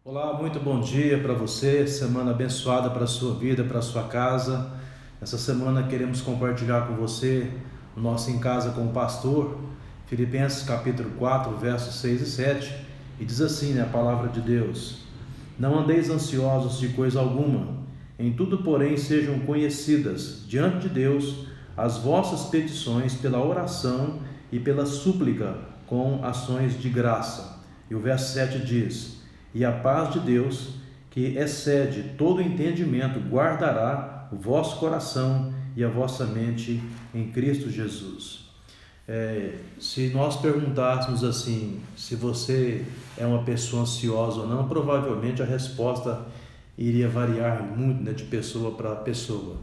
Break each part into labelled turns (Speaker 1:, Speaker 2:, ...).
Speaker 1: Olá, muito bom dia para você, semana abençoada para a sua vida, para a sua casa. Essa semana queremos compartilhar com você o nosso Em Casa com o Pastor, Filipenses capítulo 4, versos 6 e 7, e diz assim, a palavra de Deus: Não andeis ansiosos de coisa alguma, em tudo, porém, sejam conhecidas diante de Deus as vossas petições pela oração e pela súplica com ações de graça. E o verso 7 diz: E a paz de Deus, que excede todo entendimento, guardará o vosso coração e a vossa mente em Cristo Jesus. Se nós perguntássemos assim, se você é uma pessoa ansiosa ou não, provavelmente a resposta iria variar muito, né, de pessoa para pessoa.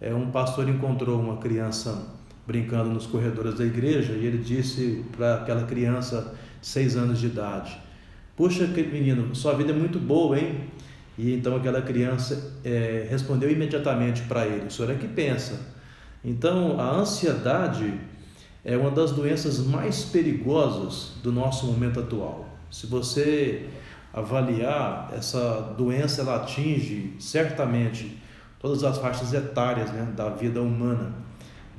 Speaker 1: Um pastor encontrou uma criança brincando nos corredores da igreja e ele disse para aquela criança de 6 anos de idade: Puxa, menino, sua vida é muito boa, hein? E então aquela criança respondeu imediatamente para ele: O senhor é que pensa? Então, a ansiedade é uma das doenças mais perigosas do nosso momento atual. Se você avaliar, essa doença ela atinge certamente todas as faixas etárias, né, da vida humana,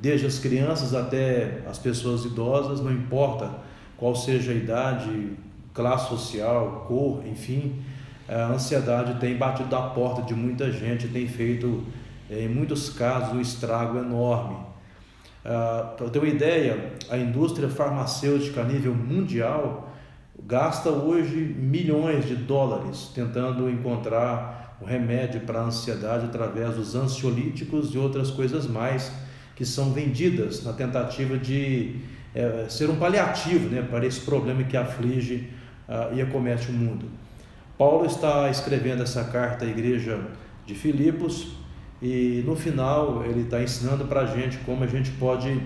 Speaker 1: desde as crianças até as pessoas idosas, não importa qual seja a idade, classe social, cor, enfim, a ansiedade tem batido a porta de muita gente, tem feito, em muitos casos, um estrago enorme. Para ter uma ideia, a indústria farmacêutica a nível mundial gasta hoje milhões de dólares tentando encontrar um remédio para a ansiedade através dos ansiolíticos e outras coisas mais que são vendidas na tentativa de ser um paliativo, né, para esse problema que aflige e acomete o mundo. Paulo está escrevendo essa carta à igreja de Filipos e no final ele está ensinando para a gente como a gente pode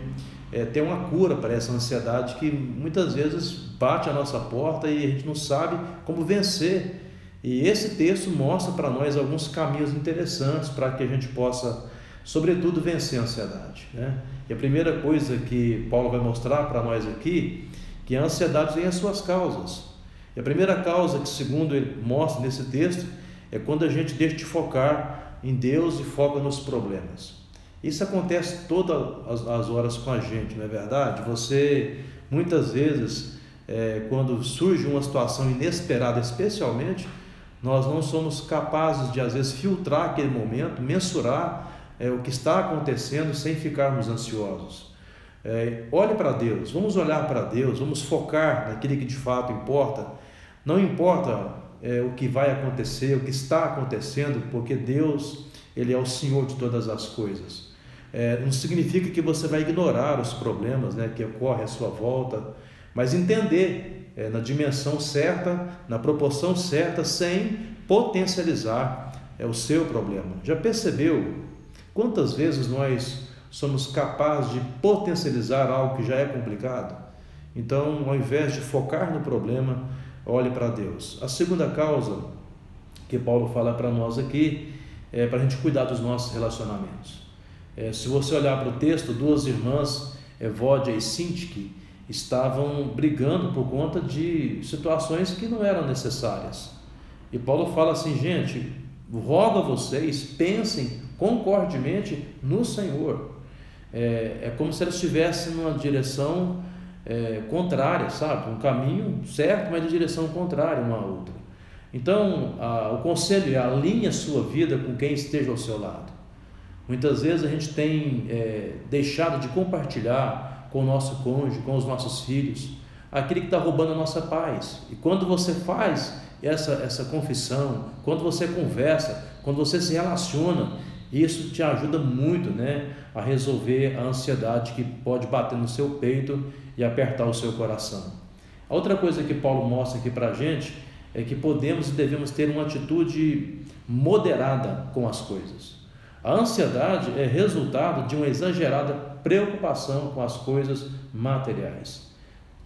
Speaker 1: ter uma cura para essa ansiedade que muitas vezes bate a nossa porta e a gente não sabe como vencer. E esse texto mostra para nós alguns caminhos interessantes para que a gente possa, sobretudo, vencer a ansiedade, né? E a primeira coisa que Paulo vai mostrar para nós aqui, que a ansiedade tem as suas causas. E a primeira causa que, segundo ele mostra nesse texto, é quando a gente deixa de focar em Deus e foca nos problemas. Isso acontece todas as horas com a gente, não é verdade? Você, muitas vezes, quando surge uma situação inesperada, especialmente, nós não somos capazes de, às vezes, filtrar aquele momento, mensurar o que está acontecendo sem ficarmos ansiosos. Olhe para Deus, vamos olhar para Deus, vamos focar naquilo que de fato importa. Não importa o que vai acontecer, o que está acontecendo, porque Deus, Ele é o Senhor de todas as coisas. Não significa que você vai ignorar os problemas, né, que ocorrem à sua volta, mas entender na dimensão certa, na proporção certa, sem potencializar o seu problema. Já percebeu quantas vezes nós somos capazes de potencializar algo que já é complicado? Então, ao invés de focar no problema, olhe para Deus. A segunda causa que Paulo fala para nós aqui é para a gente cuidar dos nossos relacionamentos. Se você olhar para o texto, duas irmãs, Evódia e Sintique, estavam brigando por conta de situações que não eram necessárias. E Paulo fala assim: gente, rogo a vocês, pensem concordemente no Senhor. É como se elas estivessem numa direção contrária, sabe? Um caminho certo, mas de direção contrária uma à outra. Então, o conselho é: alinhe a sua vida com quem esteja ao seu lado. Muitas vezes a gente tem deixado de compartilhar com o nosso cônjuge, com os nossos filhos, aquele que está roubando a nossa paz. E quando você faz essa confissão, quando você conversa, quando você se relaciona, isso te ajuda muito, né, a resolver a ansiedade que pode bater no seu peito e apertar o seu coração. A outra coisa que Paulo mostra aqui para a gente é que podemos e devemos ter uma atitude moderada com as coisas. A ansiedade é resultado de uma exagerada preocupação com as coisas materiais.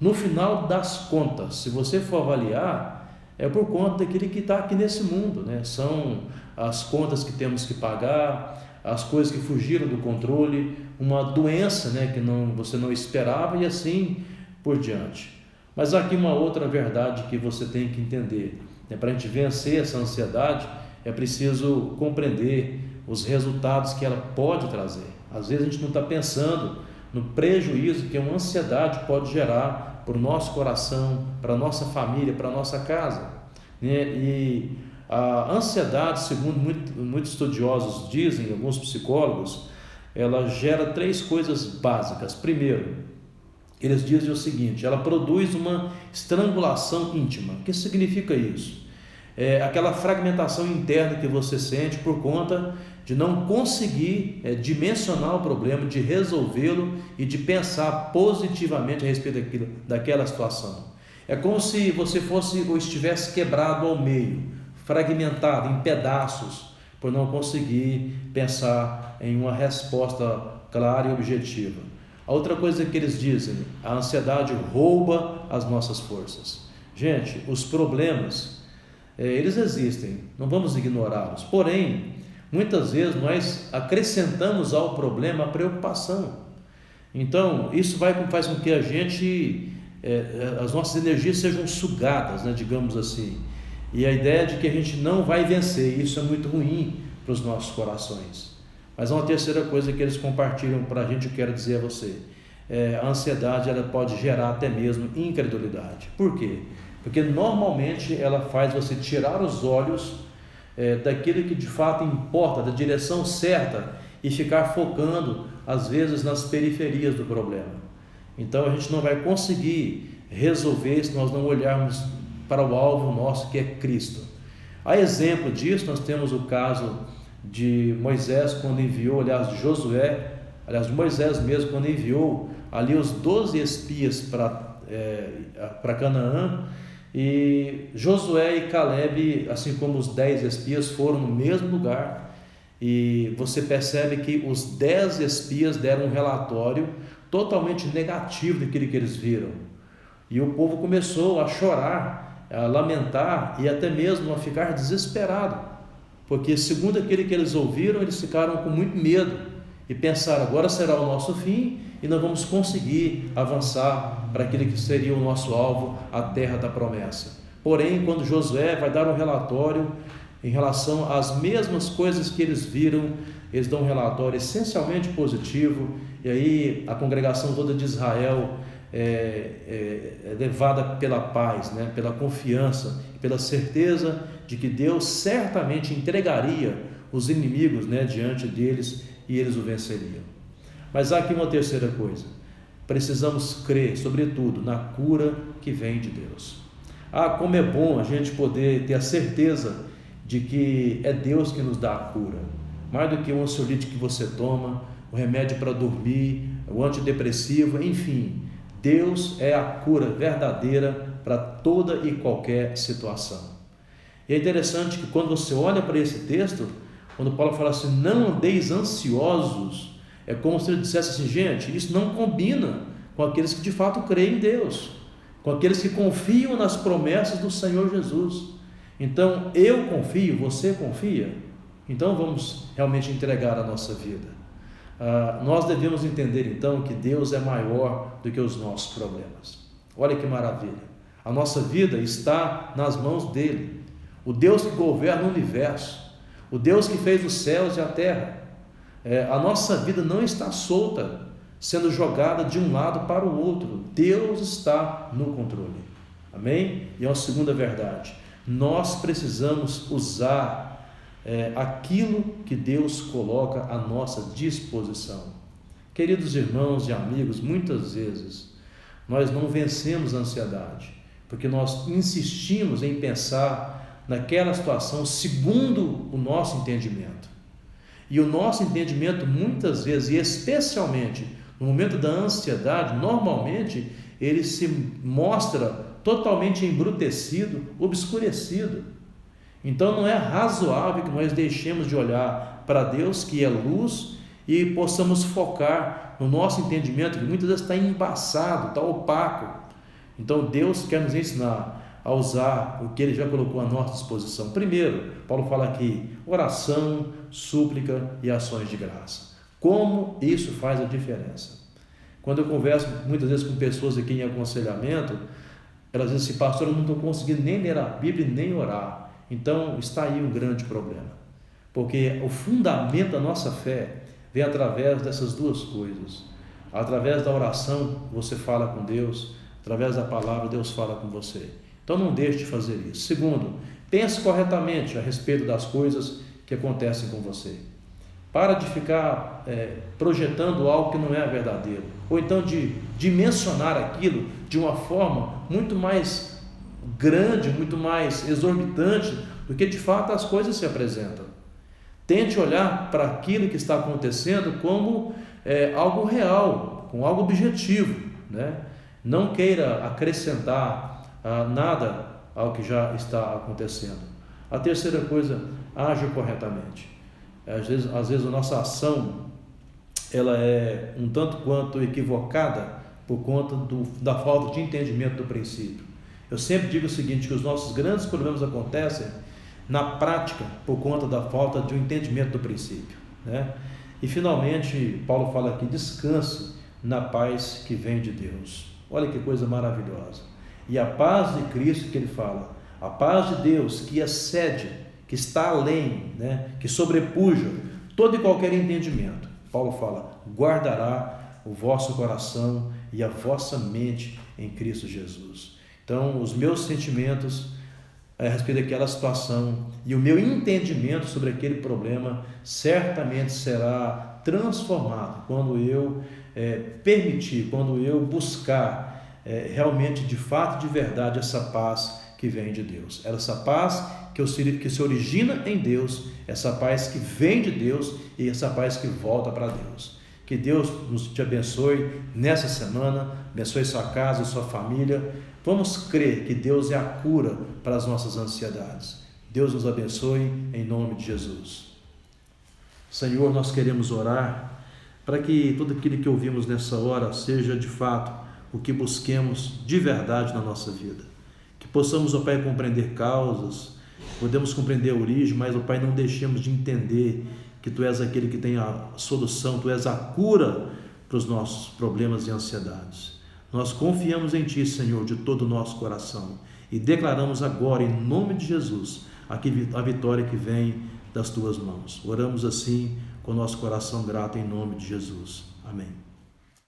Speaker 1: No final das contas, se você for avaliar, é por conta daquele que está aqui nesse mundo, né? São as contas que temos que pagar, as coisas que fugiram do controle, uma doença, né, que você não esperava e assim por diante. Mas aqui uma outra verdade que você tem que entender: Para a gente vencer essa ansiedade, é preciso compreender os resultados que ela pode trazer. Às vezes a gente não está pensando no prejuízo que uma ansiedade pode gerar para o nosso coração, para a nossa família, para a nossa casa, né? E a ansiedade, segundo muitos estudiosos dizem, alguns psicólogos, ela gera 3 coisas básicas. Primeiro, eles dizem o seguinte: ela produz uma estrangulação íntima. O que significa isso? É aquela fragmentação interna que você sente por conta de não conseguir dimensionar o problema, de resolvê-lo e de pensar positivamente a respeito daquela situação. É como se você fosse ou estivesse quebrado ao meio, fragmentado em pedaços, por não conseguir pensar em uma resposta clara e objetiva. A outra coisa que eles dizem: a ansiedade rouba as nossas forças. Gente, os problemas, eles existem, não vamos ignorá-los. Porém, muitas vezes nós acrescentamos ao problema a preocupação. Então, isso faz com que a gente, as nossas energias sejam sugadas, né, digamos assim. E a ideia de que a gente não vai vencer, isso é muito ruim para os nossos corações. Mas uma terceira coisa que eles compartilham para a gente, eu quero dizer a você: a ansiedade ela pode gerar até mesmo incredulidade. Por quê? Porque normalmente ela faz você tirar os olhos daquilo que de fato importa, da direção certa, e ficar focando às vezes nas periferias do problema. Então a gente não vai conseguir resolver se nós não olharmos para o alvo nosso, que é Cristo. A exemplo disso, nós temos o caso de Moisés, quando enviou, de Josué, de Moisés mesmo, quando enviou ali os 12 espias para Canaã, e Josué e Caleb, assim como os 10 espias, foram no mesmo lugar, e você percebe que os 10 espias deram um relatório totalmente negativo daquilo que eles viram, e o povo começou a chorar, a lamentar e até mesmo a ficar desesperado, porque segundo aquele que eles ouviram, eles ficaram com muito medo e pensaram: agora será o nosso fim e não vamos conseguir avançar para aquele que seria o nosso alvo, a terra da promessa. Porém, quando Josué vai dar um relatório em relação às mesmas coisas que eles viram, eles dão um relatório essencialmente positivo, e aí a congregação toda de Israel é levada pela paz, né? Pela confiança, pela certeza de que Deus certamente entregaria os inimigos, né, diante deles, e eles o venceriam. Mas há aqui uma terceira coisa: precisamos crer, sobretudo, na cura que vem de Deus. Como é bom a gente poder ter a certeza de que é Deus que nos dá a cura, mais do que o ansiolítico que você toma, o remédio para dormir, o antidepressivo, enfim. Deus é a cura verdadeira para toda e qualquer situação. E é interessante que quando você olha para esse texto, quando Paulo fala assim: não andeis ansiosos, é como se ele dissesse assim: gente, isso não combina com aqueles que de fato creem em Deus, com aqueles que confiam nas promessas do Senhor Jesus. Então, eu confio, você confia? Então vamos realmente entregar a nossa vida. Nós devemos entender então que Deus é maior do que os nossos problemas. Olha que maravilha, a nossa vida está nas mãos dele, o Deus que governa o universo, o Deus que fez os céus e a terra. A nossa vida não está solta, sendo jogada de um lado para o outro. Deus está no controle. Amém? E uma segunda verdade: nós precisamos usar aquilo que Deus coloca à nossa disposição. Queridos irmãos e amigos, muitas vezes nós não vencemos a ansiedade porque nós insistimos em pensar naquela situação segundo o nosso entendimento. E o nosso entendimento, muitas vezes, e especialmente no momento da ansiedade, normalmente ele se mostra totalmente embrutecido, obscurecido. Então não é razoável que nós deixemos de olhar para Deus, que é luz, e possamos focar no nosso entendimento, que muitas vezes está embaçado, está opaco. Então Deus quer nos ensinar a usar o que Ele já colocou à nossa disposição. Primeiro, Paulo fala aqui: oração, súplica e ações de graça. Como isso faz a diferença? Quando eu converso muitas vezes com pessoas aqui em aconselhamento, Ela diz assim: pastor, eu não estou conseguindo nem ler a Bíblia e nem orar. Então está aí um grande problema, porque o fundamento da nossa fé vem através dessas duas coisas. Através da oração você fala com Deus, através da palavra Deus fala com você. Então não deixe de fazer isso. Segundo, pense corretamente a respeito das coisas que acontecem com você. Para de ficar projetando algo que não é verdadeiro, ou então de dimensionar aquilo de uma forma muito mais grande, muito mais exorbitante do que de fato as coisas se apresentam. Tente olhar para aquilo que está acontecendo como algo real, com algo objetivo, né? Não queira acrescentar nada ao que já está acontecendo. A terceira coisa, haja corretamente. Às vezes a nossa ação ela é um tanto quanto equivocada por conta da falta de entendimento do princípio. Eu sempre digo o seguinte, que os nossos grandes problemas acontecem na prática por conta da falta de um entendimento do princípio, né? E finalmente Paulo fala aqui: descanse na paz que vem de Deus. Olha que coisa maravilhosa. E a paz de Cristo que ele fala, a paz de Deus que excede, que está além, né, que sobrepuja todo e qualquer entendimento. Paulo fala: guardará o vosso coração e a vossa mente em Cristo Jesus. Então, os meus sentimentos a respeito daquela situação e o meu entendimento sobre aquele problema certamente será transformado quando eu permitir, quando eu buscar realmente, de fato, de verdade, essa paz que vem de Deus. Essa paz que se origina em Deus, essa paz que vem de Deus e essa paz que volta para Deus. Que Deus te abençoe nessa semana, abençoe sua casa e sua família. Vamos crer que Deus é a cura para as nossas ansiedades. Deus nos abençoe em nome de Jesus. Senhor, nós queremos orar para que tudo aquilo que ouvimos nessa hora seja de fato o que busquemos de verdade na nossa vida. Que possamos, ó Pai, compreender causas, podemos compreender a origem, mas, ó Pai, não deixemos de entender que Tu és aquele que tem a solução, Tu és a cura para os nossos problemas e ansiedades. Nós confiamos em Ti, Senhor, de todo o nosso coração e declaramos agora, em nome de Jesus, a vitória que vem das Tuas mãos. Oramos assim com o nosso coração grato em nome de Jesus. Amém.